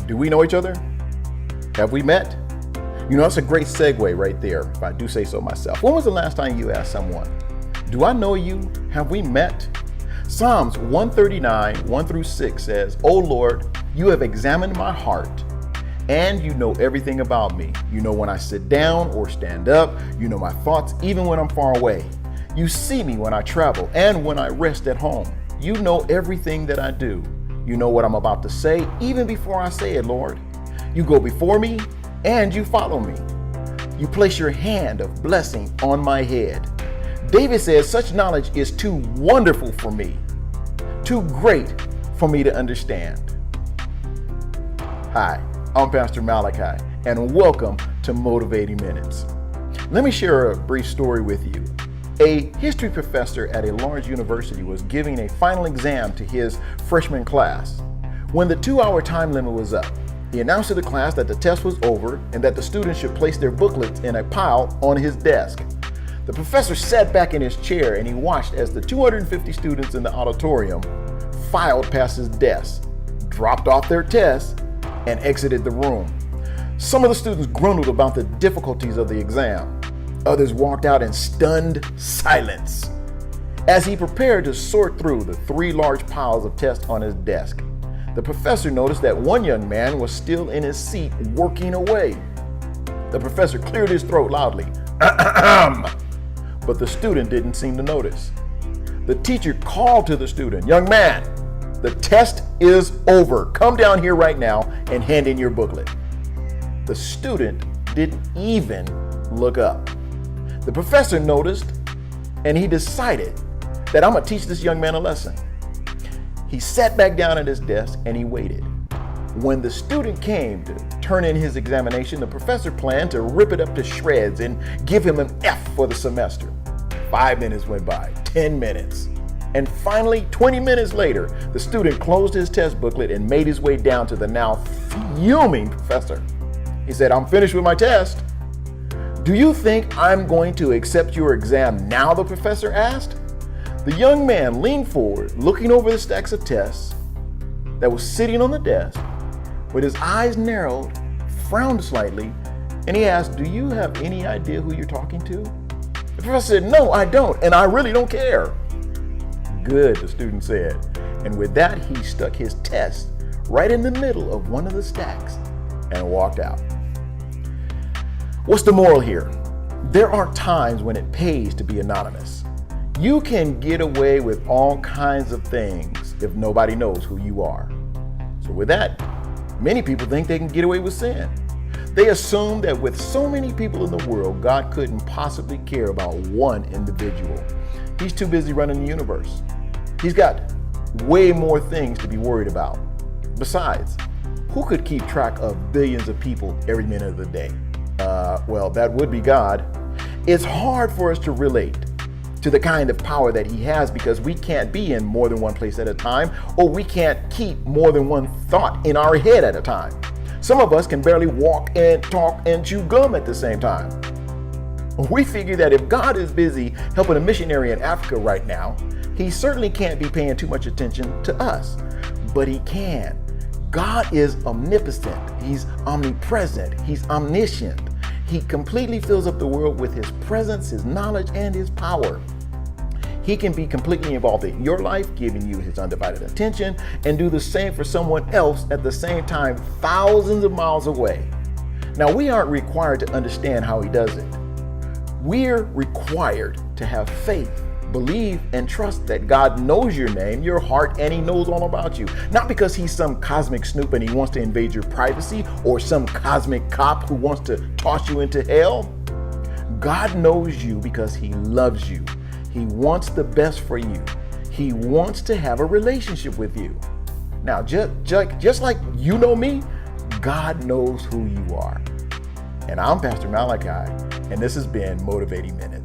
Do we know each other? Have we met? You know, that's a great segue right there, if I do say so myself. When was the last time you asked someone, do I know you? Have we met? Psalms 139, 1 through 6 says, "O Lord, you have examined my heart, and you know everything about me. You know when I sit down or stand up. You know my thoughts even when I'm far away. You see me when I travel and when I rest at home. You know everything that I do. You know what I'm about to say even before I say it, Lord. You go before me and you follow me. You place your hand of blessing on my head." David says, "Such knowledge is too wonderful for me, too great for me to understand." Hi, I'm Pastor Malachi, and welcome to Motivating Minutes. Let me share a brief story with you. A history professor at a large university was giving a final exam to his freshman class. When the 2-hour time limit was up, he announced to the class that the test was over and that the students should place their booklets in a pile on his desk. The professor sat back in his chair and he watched as the 250 students in the auditorium filed past his desk, dropped off their tests, and exited the room. Some of the students grumbled about the difficulties of the exam. Others walked out in stunned silence. As he prepared to sort through the 3 large piles of tests on his desk, the professor noticed that one young man was still in his seat working away. The professor cleared his throat loudly, but the student didn't seem to notice. The teacher called to the student, "Young man, the test is over. Come down here right now and hand in your booklet." The student didn't even look up. The professor noticed, and he decided that I'm gonna teach this young man a lesson. He sat back down at his desk and he waited. When the student came to turn in his examination, the professor planned to rip it up to shreds and give him an F for the semester. 5 minutes went by, 10 minutes, and finally 20 minutes later, the student closed his test booklet and made his way down to the now fuming professor. He said, "I'm finished with my test." "Do you think I'm going to accept your exam now?" the professor asked. The young man leaned forward, looking over the stacks of tests that was sitting on the desk. With his eyes narrowed, frowned slightly, and he asked, "Do you have any idea who you're talking to?" The professor said, "No, I don't, and I really don't care." "Good," the student said, and with that he stuck his test right in the middle of one of the stacks and walked out. What's the moral here? There are times when it pays to be anonymous. You can get away with all kinds of things if nobody knows who you are. So with that, many people think they can get away with sin. They assume that with so many people in the world, God couldn't possibly care about one individual. He's too busy running the universe. He's got way more things to be worried about. Besides, who could keep track of billions of people every minute of the day? Well, that would be God. It's hard for us to relate to the kind of power that he has because we can't be in more than one place at a time, or we can't keep more than one thought in our head at a time. Some of us can barely walk and talk and chew gum at the same time. We figure that if God is busy helping a missionary in Africa right now, he certainly can't be paying too much attention to us, but he can. God is omnipotent, he's omnipresent, he's omniscient. He completely fills up the world with his presence, his knowledge, and his power. He can be completely involved in your life, giving you his undivided attention, and do the same for someone else at the same time, thousands of miles away. Now, we aren't required to understand how he does it. We're required to have faith, believe, and trust that God knows your name, your heart, and he knows all about you. Not because he's some cosmic snoop and he wants to invade your privacy, or some cosmic cop who wants to toss you into hell. God knows you because he loves you. He wants the best for you. He wants to have a relationship with you. Now, just like you know me, God knows who you are. And I'm Pastor Malachi, and this has been Motivating Minutes.